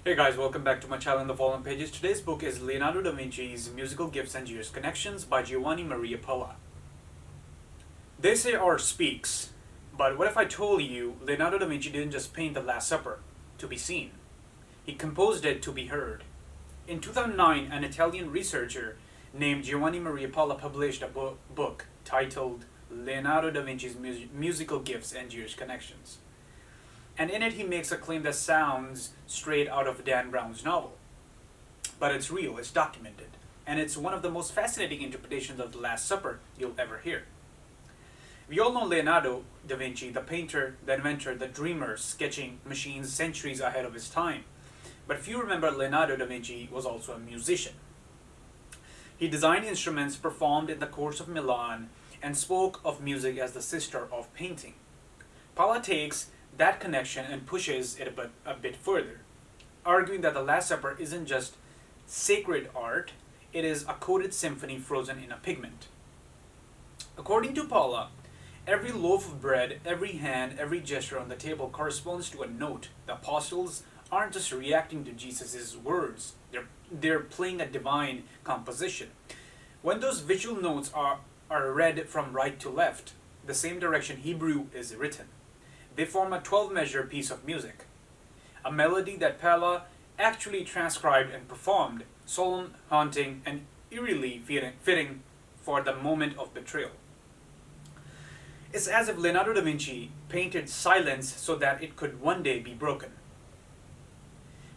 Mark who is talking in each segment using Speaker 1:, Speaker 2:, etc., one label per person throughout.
Speaker 1: Hey guys, welcome back to my channel in the following pages. Today's book is Leonardo da Vinci's Musical Gifts and Years Connections by Giovanni Maria Pala. They say art speaks, but what if I told you Leonardo da Vinci didn't just paint the Last Supper to be seen? He composed it to be heard. In 2009, an Italian researcher named Giovanni Maria Pala published a book titled Leonardo da Vinci's Musical Gifts and Years Connections. And in it he makes a claim that sounds straight out of Dan Brown's novel. But it's real, it's documented, and it's one of the most fascinating interpretations of the Last Supper you'll ever hear. We all know Leonardo da Vinci, the painter, the inventor, the dreamer, sketching machines centuries ahead of his time. But few remember Leonardo da Vinci was also a musician. He designed instruments, performed in the courts of Milan, and spoke of music as the sister of painting. Pala takes that connection and pushes it a bit further, arguing that the Last Supper isn't just sacred art, it is a coded symphony frozen in a pigment. According to Pala, every loaf of bread, every hand, every gesture on the table corresponds to a note. The apostles aren't just reacting to Jesus' words, they're playing a divine composition. When those visual notes are read from right to left, the same direction Hebrew is written. They form a 12-measure piece of music, a melody that Pala actually transcribed and performed, solemn, haunting, and eerily fitting for the moment of betrayal. It's as if Leonardo da Vinci painted silence so that it could one day be broken.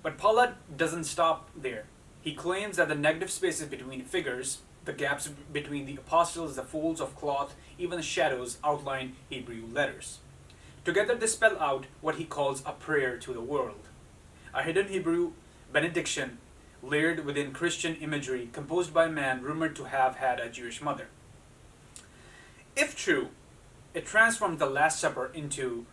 Speaker 1: But Pala doesn't stop there. He claims that the negative spaces between figures, the gaps between the apostles, the folds of cloth, even the shadows outline Hebrew letters. Together they spell out what he calls a prayer to the world, a hidden Hebrew benediction layered within Christian imagery composed by a man rumored to have had a Jewish mother. If true, it transformed the Last Supper into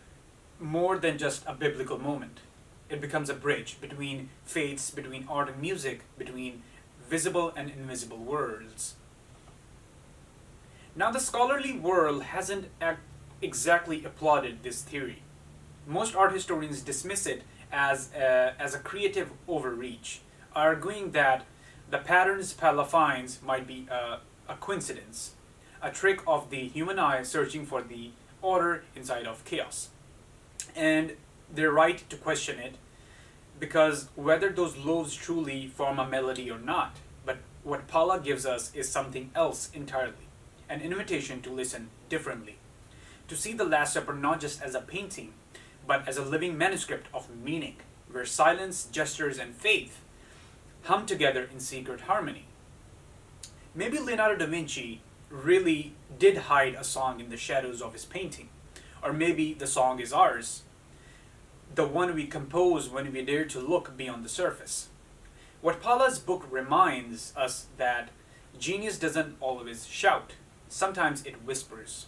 Speaker 1: more than just a biblical moment. It becomes a bridge between faiths, between art and music, between visible and invisible worlds. Now the scholarly world hasn't exactly applauded this theory. Most art historians dismiss it as a creative overreach, arguing that the patterns Pala finds might be a coincidence, a trick of the human eye searching for the order inside of chaos. And they're right to question it, because whether those loaves truly form a melody or not, but what Pala gives us is something else entirely, an invitation to listen differently. To see the Last Supper not just as a painting, but as a living manuscript of meaning, where silence, gestures, and faith hum together in secret harmony. Maybe Leonardo da Vinci really did hide a song in the shadows of his painting, or maybe the song is ours, the one we compose when we dare to look beyond the surface. What Pala's book reminds us that genius doesn't always shout, sometimes it whispers.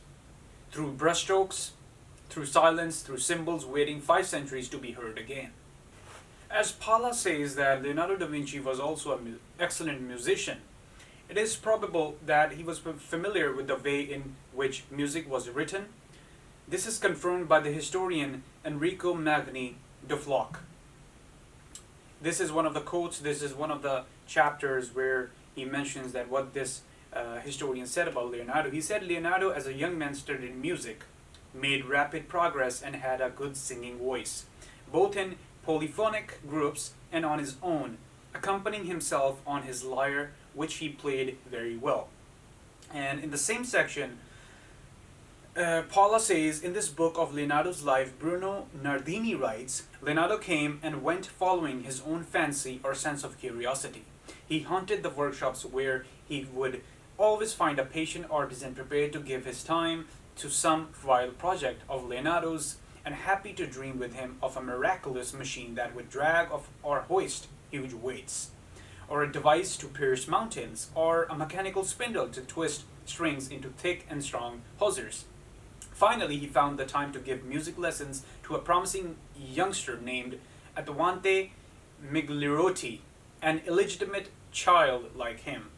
Speaker 1: Through brushstrokes, through silence, through symbols waiting 5 centuries to be heard again. As Pala says that Leonardo da Vinci was also an excellent musician, it is probable that he was familiar with the way in which music was written. This is confirmed by the historian Enrico Magni de Floch. This is one of the quotes, this is one of the chapters where he mentions that what this historian said about Leonardo. He said Leonardo, as a young man, studied music, made rapid progress, and had a good singing voice, both in polyphonic groups and on his own, accompanying himself on his lyre, which he played very well. And in the same section, Pala says, in this book of Leonardo's life, Bruno Nardini writes, Leonardo came and went following his own fancy or sense of curiosity. He haunted the workshops where he would always find a patient artisan prepared to give his time to some wild project of Leonardo's and happy to dream with him of a miraculous machine that would drag or hoist huge weights, or a device to pierce mountains, or a mechanical spindle to twist strings into thick and strong hawsers. Finally, he found the time to give music lessons to a promising youngster named Attavante Migliotti, an illegitimate child like him.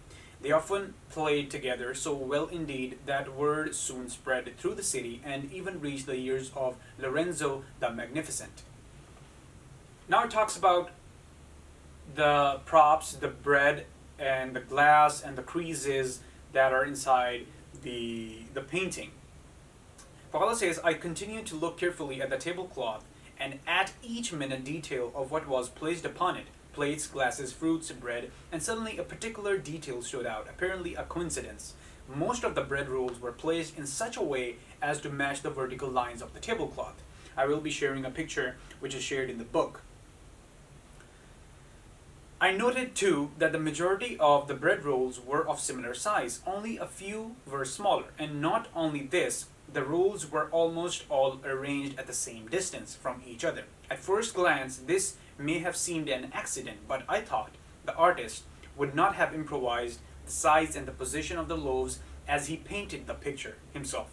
Speaker 1: They often played together so well indeed that word soon spread through the city and even reached the ears of Lorenzo the Magnificent. Now it talks about the props, the bread, and the glass, and the creases that are inside the painting. Pala says, I continued to look carefully at the tablecloth and at each minute detail of what was placed upon it plates, glasses, fruits, bread, and suddenly a particular detail stood out, apparently a coincidence. Most of the bread rolls were placed in such a way as to match the vertical lines of the tablecloth. I will be sharing a picture which is shared in the book. I noted too that the majority of the bread rolls were of similar size, only a few were smaller, and not only this, the rolls were almost all arranged at the same distance from each other. At first glance, this may have seemed an accident, but I thought the artist would not have improvised the size and the position of the loaves as he painted the picture himself.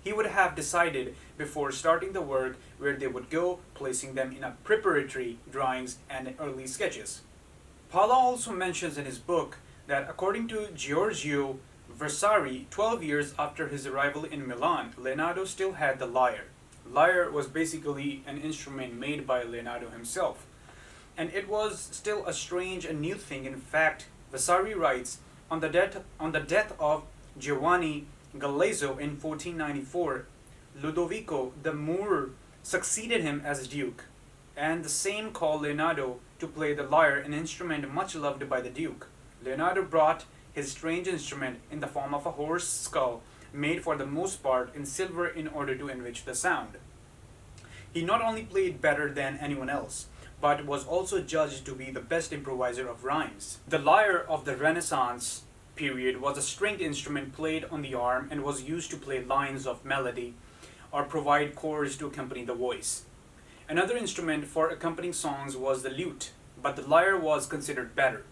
Speaker 1: He would have decided before starting the work where they would go, placing them in a preparatory drawings and early sketches. Pala also mentions in his book that according to Giorgio Vasari, 12 years after his arrival in Milan, Leonardo still had the lyre. Lyre was basically an instrument made by Leonardo himself, and it was still a strange and new thing. In fact, Vasari writes, on the death of Giovanni Galeazzo in 1494, Ludovico the Moor succeeded him as duke, and the same called Leonardo to play the lyre, an instrument much loved by the duke. Leonardo brought his strange instrument in the form of a horse skull, made for the most part in silver in order to enrich the sound. He not only played better than anyone else, but was also judged to be the best improviser of rhymes. The lyre of the Renaissance period was a stringed instrument played on the arm and was used to play lines of melody or provide chords to accompany the voice. Another instrument for accompanying songs was the lute, but the lyre was considered better.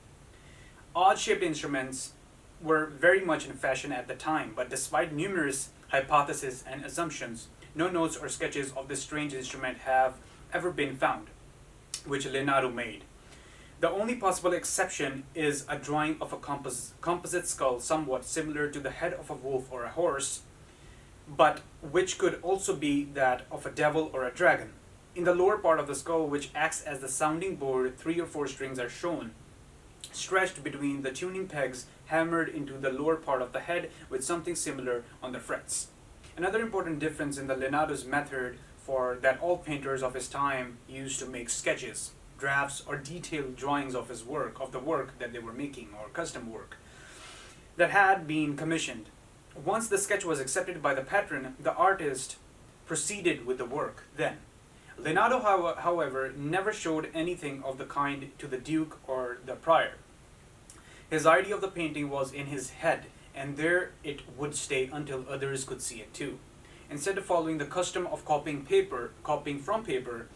Speaker 1: Odd-shaped instruments were very much in fashion at the time, but despite numerous hypotheses and assumptions, no notes or sketches of this strange instrument have ever been found, which Leonardo made. The only possible exception is a drawing of a composite skull somewhat similar to the head of a wolf or a horse, but which could also be that of a devil or a dragon. In the lower part of the skull, which acts as the sounding board, 3 or 4 strings are shown, stretched between the tuning pegs hammered into the lower part of the head with something similar on the frets. Another important difference in the Leonardo's method for that all painters of his time used to make sketches, drafts, or detailed drawings of his work, of the work that they were making, or custom work that had been commissioned. Once the sketch was accepted by the patron, the artist proceeded with the work then. Leonardo, however, never showed anything of the kind to the Duke or the Prior. His idea of the painting was in his head, and there it would stay until others could see it too. Instead of following the custom of copying from paper,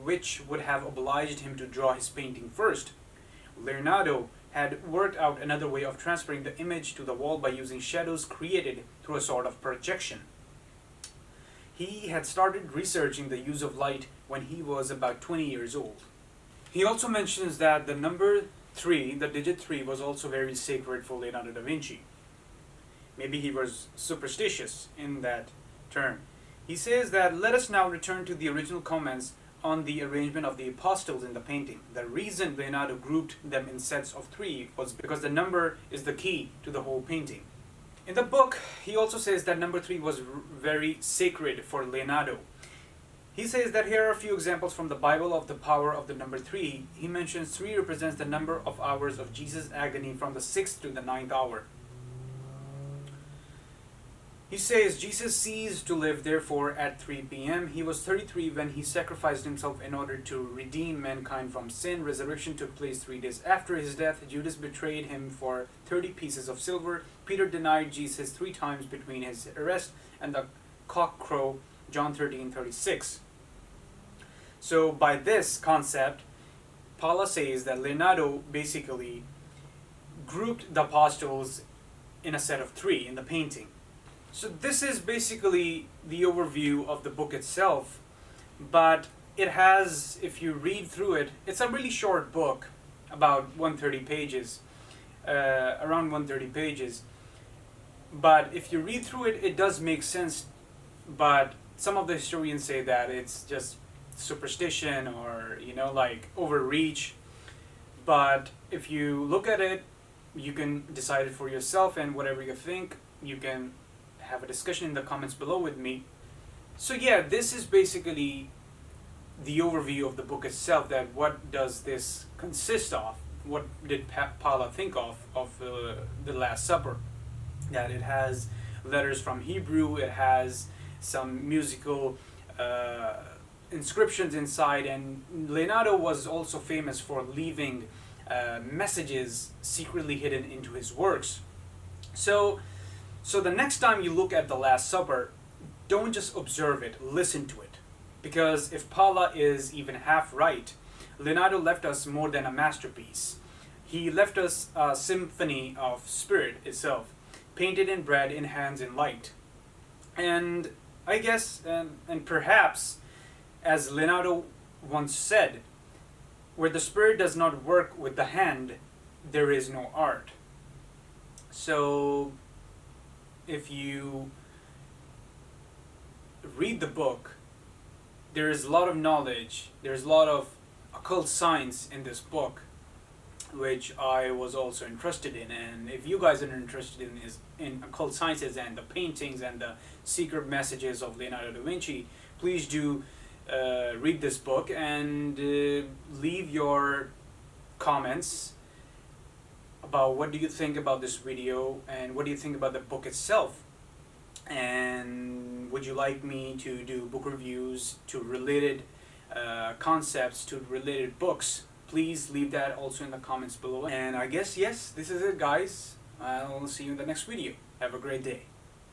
Speaker 1: which would have obliged him to draw his painting first, Leonardo had worked out another way of transferring the image to the wall by using shadows created through a sort of projection. He had started researching the use of light when he was about 20 years old. He also mentions that the number 3, the digit 3, was also very sacred for Leonardo da Vinci. Maybe he was superstitious in that term. He says that, let us now return to the original comments on the arrangement of the apostles in the painting. The reason Leonardo grouped them in sets of 3 was because the number is the key to the whole painting. In the book, he also says that number 3 was very sacred for Leonardo. He says that here are a few examples from the Bible of the power of the number 3. He mentions 3 represents the number of hours of Jesus' agony from the 6th to the 9th hour. He says, Jesus ceased to live, therefore, at 3 p.m. He was 33 when he sacrificed himself in order to redeem mankind from sin. Resurrection took place 3 days after his death. Judas betrayed him for 30 pieces of silver. Peter denied Jesus 3 times between his arrest and the cock crow, John 13:36. So by this concept, Pala says that Leonardo basically grouped the apostles in a set of 3 in the painting. So this is basically the overview of the book itself, but it has, if you read through it, it's a really short book, about 130 pages, around 130 pages. But if you read through it, it does make sense, but some of the historians say that it's just superstition or, like overreach. But if you look at it, you can decide it for yourself, and whatever you think, you can have a discussion in the comments below with me. So yeah, this is basically the overview of the book itself, that what does this consist of? What did Pala think of the Last Supper? That it has letters from Hebrew, it has some musical inscriptions inside, and Leonardo was also famous for leaving messages secretly hidden into his works. So the next time you look at the Last Supper, don't just observe it, listen to it. Because if Pala is even half right, Leonardo left us more than a masterpiece. He left us a symphony of spirit itself, painted in bread, in hands, in light. And I guess, and perhaps, as Leonardo once said, where the spirit does not work with the hand, there is no art. So, if you read the book, there is a lot of knowledge, there's a lot of occult science in this book, which I was also interested in. And if you guys are interested in occult sciences and the paintings and the secret messages of Leonardo da Vinci, please do read this book and leave your comments about what do you think about this video and what do you think about the book itself. And would you like me to do book reviews to related concepts, to related books? Please leave that also in the comments below. And I guess, yes, this is it, guys. I'll see you in the next video. Have a great day.